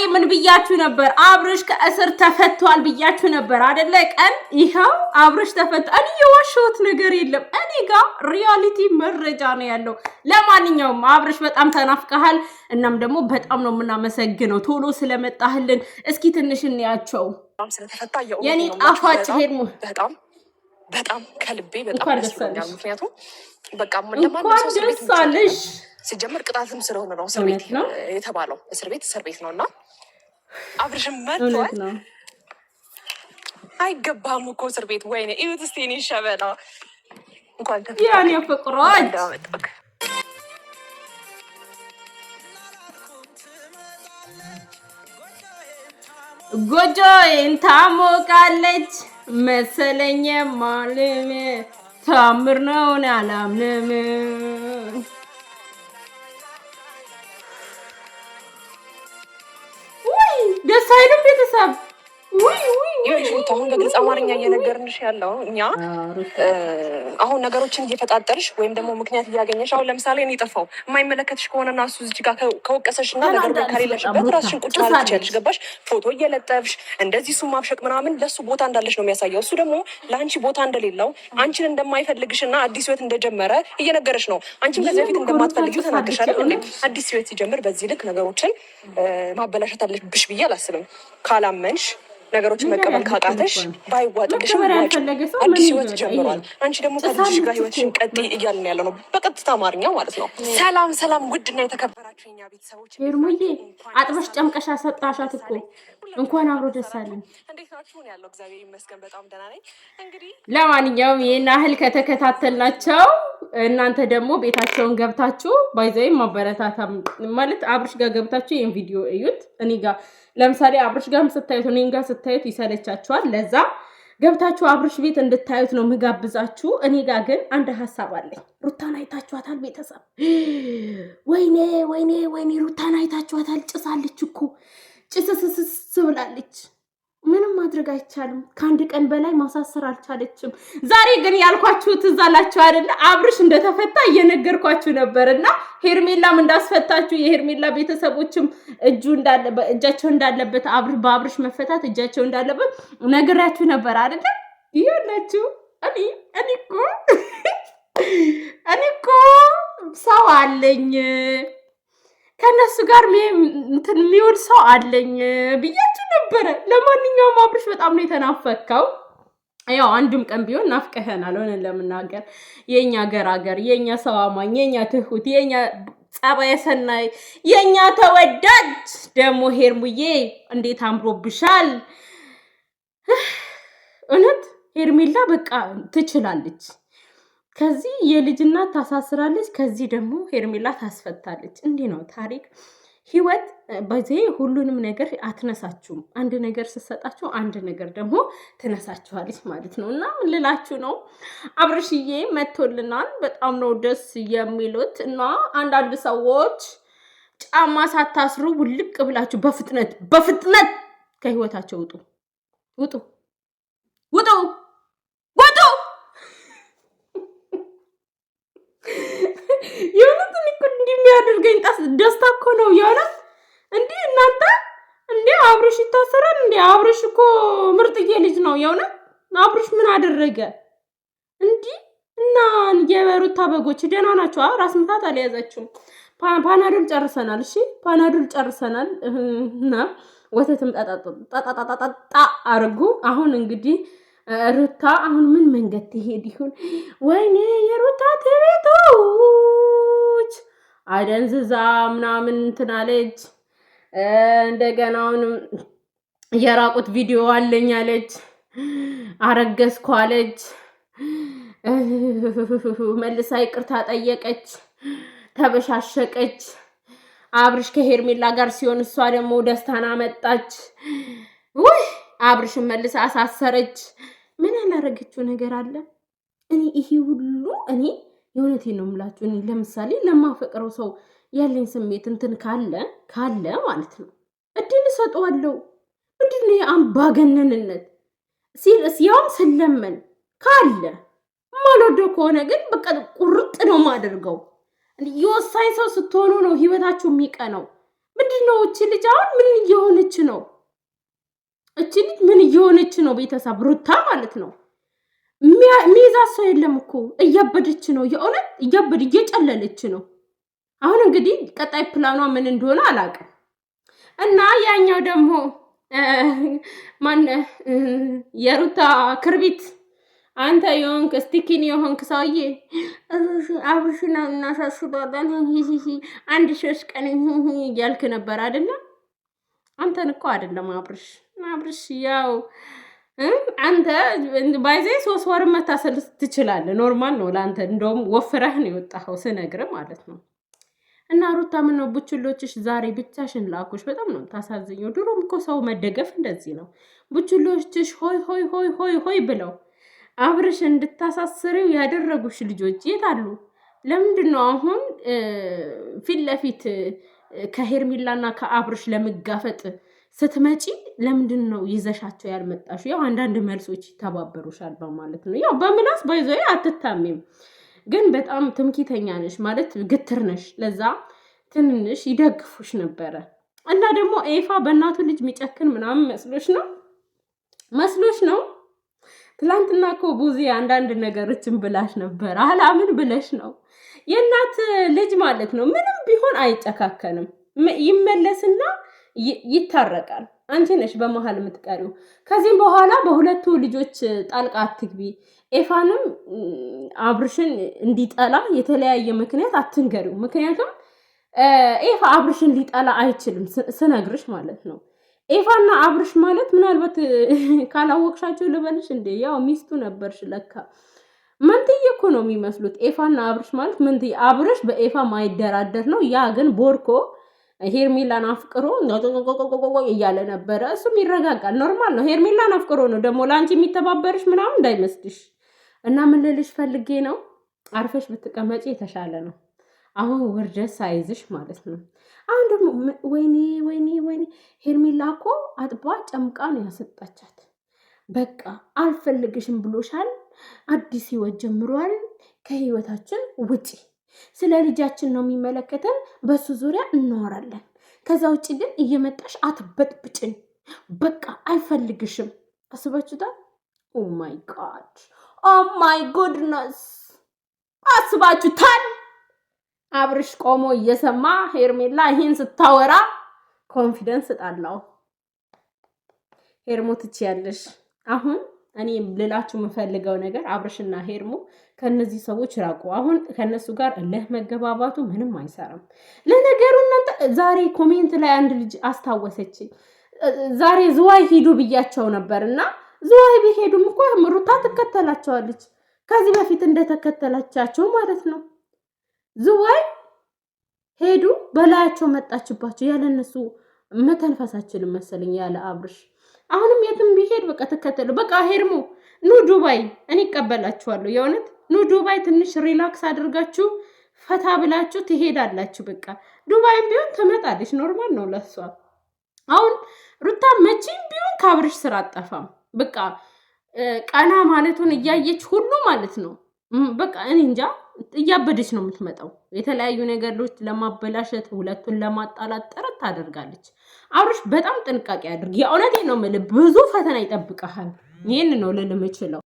ምን ብያችሁ ነበር? አብርሽ ከእስር ተፈቷል ብያችሁ ነበር አይደለ? ቀን ይኸው አብርሽ ተፈቷል። እኔ የዋሸሁት ነገር የለም። እኔ ጋር ሪያሊቲ መረጃ ነው ያለው። ለማንኛውም አብርሽ በጣም ተናፍቀሃል። እናም ደግሞ በጣም ነው የምናመሰግነው ቶሎ ስለመጣህልን። እስኪ ትንሽ እንያቸው። የኔ ጣፋጭ ሄድሙ በጣም ከልቤ በጣም ደስ ይላል። ምክንያቱም በቃ እንደማንኛውም ሰው ቤት ሳለሽ ሲጀምር ቅጣትም ስለሆነ ነው እስር ቤት የተባለው። እስር ቤት ነውና አብርሽም መጥቷል። አይገባም እኮ እስር ቤት። ወይኔ እዩት እስቲ እኔ ሸበላ እንኳን ተፈታ ያኔ ፍቅሮች ጎጆዬን ታሞቃለች መሰለኝ ማለም ታምር ነው አላምንም። ወይ ደስ አይልም ቤተሰብ? ወይ አሁን በግልጽ አማርኛ እየነገርንሽ ያለው እኛ አሁን ነገሮችን እየፈጣጠርሽ ወይም ደግሞ ምክንያት እያገኘሽ አሁን ለምሳሌ እኔ ጠፋው የማይመለከትሽ ከሆነና እሱ እዚህ ጋር ከወቀሰሽና ነገር ከሌለሽበት ራስሽን ቁጭ ማለት ትችያለሽ። ገባሽ? ፎቶ እየለጠፍሽ እንደዚህ እሱ ማብሸቅ ምናምን ለሱ ቦታ እንዳለሽ ነው የሚያሳየው። እሱ ደግሞ ለአንቺ ቦታ እንደሌለው አንቺን እንደማይፈልግሽና አዲስ ህይወት እንደጀመረ እየነገረሽ ነው። አንቺም ከዚህ በፊት እንደማትፈልጊው ተናግረሻል። አዲስ ህይወት ሲጀምር በዚህ ልክ ነገሮችን ማበላሸት አለብሽ ብዬ አላስብም። ካላመንሽ ነገሮችን መቀበል ካቃተሽ ባይዋጥልሽም አዲስ ህይወት ጀምሯል። አንቺ ደግሞ ከልጅሽ ጋር ህይወትሽን ቀጥይ እያልን ያለ ነው በቀጥታ አማርኛ ማለት ነው። ሰላም ውድና የተከበራችሁ የኛ ቤተሰቦች ሄርሙዬ አጥበሽ ጨምቀሽ አሰጣሻት እኮ እንኳን አብሮ ደስ አለን። እንዴት ናችሁ? ያለው እግዚአብሔር ይመስገን በጣም ደህና ነኝ። እንግዲህ ለማንኛውም ይሄን ያህል ከተከታተልናቸው እናንተ ደግሞ ቤታቸውን ገብታችሁ ባይዘይ ማበረታታ ማለት አብርሽ ጋር ገብታችሁ ይሄን ቪዲዮ እዩት። እኔ ጋር ለምሳሌ አብርሽ ጋርም ስታዩት እኔን ጋር ስታዩት ይሰለቻችኋል። ለዛ ገብታችሁ አብርሽ ቤት እንድታዩት ነው ምጋብዛችሁ። እኔ ጋር ግን አንድ ሐሳብ አለኝ። ሩታን አይታችኋታል ቤተሰብ? ወይኔ ሩታን አይታችኋታል? ጭሳለች እኮ ጭስስስ ብላለች። ምንም ማድረግ አይቻልም። ከአንድ ቀን በላይ ማሳሰር አልቻለችም። ዛሬ ግን ያልኳችሁ ትዝ አላችሁ አይደለ? አብርሽ እንደተፈታ እየነገርኳችሁ ነበርና ሄርሜላም እንዳስፈታችሁ የሄርሜላ ቤተሰቦችም እጃቸው እንዳለበት በአብርሽ መፈታት እጃቸው እንዳለበት ነግራችሁ ነበር አይደለ? ይኸውላችሁ እኔ እኮ ሰው አለኝ ከነሱ ጋር የሚውል ሰው አለኝ ብያችሁ ነበረ። ለማንኛውም አብርሽ በጣም ነው የተናፈከው። ያው አንድም ቀን ቢሆን ናፍቀኸናል። ሆነን ለምናገር የኛ ገራገር፣ የኛ ሰው አማኝ፣ የኛ ትሁት፣ የኛ ጸባይ ሰናይ፣ የኛ ተወዳጅ ደግሞ ሄርሙዬ እንዴት አምሮብሻል! እውነት ሄርሜላ በቃ ትችላለች። ከዚህ የልጅ እናት ታሳስራለች፣ ከዚህ ደግሞ ሄርሜላ ታስፈታለች። እንዲህ ነው ታሪክ ህይወት። በዚህ ሁሉንም ነገር አትነሳችሁም። አንድ ነገር ስትሰጣችሁ አንድ ነገር ደግሞ ትነሳችኋለች ማለት ነው። እና ምን ልላችሁ ነው፣ አብርሽዬ መጥቶልናል። በጣም ነው ደስ የሚሉት። እና አንዳንድ ሰዎች ጫማ ሳታስሩ ውልቅ ብላችሁ በፍጥነት ከህይወታቸው ውጡ። የሆነትን እኮ እንዲህ የሚያደርገኝ ደስታ እኮ ነው። የሆነት እንዲህ እናንተ እንዲህ አብርሽ ይታሰራል እንዲህ? አብርሽ እኮ ምርጥዬ ልጅ ነው። የሆነት አብርሽ ምን አደረገ እንዲህ? እና የበሩታ በጎች ደህና ናቸው? ራስ ምታት አልያዛችሁም? ፓናዶል ጨርሰናል። እሺ ፓናዶል ጨርሰናል እና ወተትም ጣጣጣጣጣ አርጉ። አሁን እንግዲህ ሩታ አሁን ምን መንገድ ትሄድ ይሁን? ወይኔ የሩታ ቤቶች አደንዝዛ ምናምን እንትን አለች። እንደገና አሁንም የራቁት ቪዲዮ አለኝ አለች። አረገዝኩ አለች። መልሳ ይቅርታ ጠየቀች። ተበሻሸቀች። አብርሽ ከሄርሜላ ጋር ሲሆን እሷ ደግሞ ደስታን አመጣች። ወይ አብርሽን መልሳ አሳሰረች። ምን ያላረገችው ነገር አለ? እኔ ይሄ ሁሉ እኔ የእውነቴን ነው የምላችሁ። እኔ ለምሳሌ ለማፈቅረው ሰው ያለኝ ስሜት እንትን ካለ ማለት ነው እድል እሰጠዋለሁ። ምንድነው የአምባገነንነት ያውም ስለመን ካለ ማልወደው ከሆነ ግን በቃ ቁርጥ ነው ማደርገው። የወሳኝ ሰው ስትሆኑ ነው ህይወታችሁ የሚቀነው። ምንድነው ምንድነው እቺ ልጅ አሁን ምን እየሆነች ነው? እቺ ልጅ ምን እየሆነች ነው? ቤተሰብ ሩታ ማለት ነው ሚይዛት ሰው የለም እኮ እያበደች ነው። የእውነት እየጨለለች ነው። አሁን እንግዲህ ቀጣይ ፕላኗ ምን እንደሆነ አላውቅም። እና ያኛው ደግሞ ማን የሩታ ክርቢት አንተ የሆንክ ስቲኪን የሆንክ ሰውዬ አብርሽና እናሳስባለን 1-3 ቀን እያልክ ነበር አይደለ? አንተን እኮ አይደለም አብርሽ ያው አንተ ባይዜ 3 ወር መታሰል ትችላለህ። ኖርማል ነው ለአንተ። እንደውም ወፍረህ ነው የወጣኸው ስነግርህ ማለት ነው። እና ሩታ ምን ነው ቡችሎችሽ ዛሬ ብቻሽን ላኩሽ? በጣም ነው ታሳዝኘው። ድሮም እኮ ሰው መደገፍ እንደዚህ ነው። ቡችሎችሽ ሆይ ሆይ ሆይ ሆይ ሆይ ብለው አብርሽ እንድታሳስሪው ያደረጉሽ ልጆች የት አሉ? ለምንድን ነው አሁን ፊት ለፊት ከሄርሚላና ከአብርሽ ለመጋፈጥ ስትመጪ ለምንድን ነው ይዘሻቸው ያልመጣሽ? ያው አንዳንድ መልሶች ይተባበሩሻል በማለት ነው። ያው በምላስ ባይዘይ አትታሚም፣ ግን በጣም ትምኪተኛ ነሽ ማለት ግትር ነሽ። ለዛ ትንሽ ይደግፉሽ ነበረ። እና ደግሞ ኤፋ በእናቱ ልጅ የሚጨክን ምናምን መስሎሽ ነው። ትላንትና እኮ ቡዚ አንዳንድ ነገሮችን ብላሽ ነበር። አላምን ብለሽ ነው። የእናት ልጅ ማለት ነው ምንም ቢሆን አይጨካከንም። ይመለስና ይታረቃል። አንቺ ነሽ በመሃል የምትቀሪው። ከዚህም በኋላ በሁለቱ ልጆች ጣልቃ አትግቢ። ኤፋንም አብርሽን እንዲጠላ የተለያየ ምክንያት አትንገሪው። ምክንያቱም ኤፋ አብርሽን ሊጠላ አይችልም ስነግርሽ ማለት ነው። ኤፋና አብርሽ ማለት ምናልባት ካላወቅሻቸው ልበልሽ እንዴ ያው ሚስቱ ነበርሽ ለካ። መንትዬ እኮ ነው የሚመስሉት ኤፋና አብርሽ ማለት መንትዬ። አብርሽ በኤፋ ማይደራደር ነው። ያ ግን ቦርኮ ሄርሜላን አፍቅሮ እያለ ነበረ። እሱም ይረጋጋል። ኖርማል ነው። ሄርሜላን አፍቅሮ ነው ደግሞ ለአንቺ የሚተባበርሽ ምናምን እንዳይመስልሽ። እና ምን ልልሽ ፈልጌ ነው አርፈሽ ብትቀመጪ የተሻለ ነው። አሁን ውርደት ሳይዝሽ ማለት ነው። አሁን ደግሞ ወይኔ ሄርሜላ እኮ አጥባ ጨምቃ ነው ያሰጣቻት። በቃ አልፈልግሽም ብሎሻል። አዲስ ህይወት ጀምሯል። ከህይወታችን ውጪ ስለ ልጃችን ነው የሚመለከተን። በሱ ዙሪያ እናወራለን። ከዛ ውጪ ግን እየመጣሽ አትበጥብጭን። በቃ አይፈልግሽም። አስባችሁታል? ኦ ማይ ጎድነስ አስባችሁታል? አብርሽ ቆሞ እየሰማ ሄርሜላ ይሄን ስታወራ ኮንፊደንስ ጣላው። ሄርሞ ትችያለሽ። አሁን እኔ ልላችሁ የምፈልገው ነገር አብርሽና ሄርሞ ከነዚህ ሰዎች ራቁ። አሁን ከነሱ ጋር እልህ መገባባቱ ምንም አይሰራም። ለነገሩ እናንተ ዛሬ ኮሜንት ላይ አንድ ልጅ አስታወሰች። ዛሬ ዝዋይ ሂዱ ብያቸው ነበርና ዝዋይ ቢሄዱም እኮ ሩታ ትከተላቸዋለች። ከዚህ በፊት እንደተከተላቻቸው ማለት ነው። ዝዋይ ሄዱ በላያቸው መጣችባቸው። ያለ እነሱ መተንፈሳችንን መሰለኝ ያለ አብርሽ። አሁንም የትም ቢሄድ በቃ ተከተሉ። በቃ ሄርሞ ኑ ዱባይ እኔ እቀበላችኋለሁ። የእውነት ኑ ዱባይ ትንሽ ሪላክስ አድርጋችሁ ፈታ ብላችሁ ትሄዳላችሁ። በቃ ዱባይም ቢሆን ትመጣለች። ኖርማል ነው ለሷ። አሁን ሩታ መቼም ቢሆን ከአብርሽ ስራ አጠፋም። በቃ ቀና ማለቱን እያየች ሁሉ ማለት ነው። በቃ እኔ እንጃ እያበደች ነው የምትመጣው። የተለያዩ ነገሮች ለማበላሸት ሁለቱን ለማጣላት ጥረት ታደርጋለች። አብርሽ በጣም ጥንቃቄ አድርግ። የእውነቴን ነው የምልህ፣ ብዙ ፈተና ይጠብቀሃል። ይህን ነው ልል የምችለው።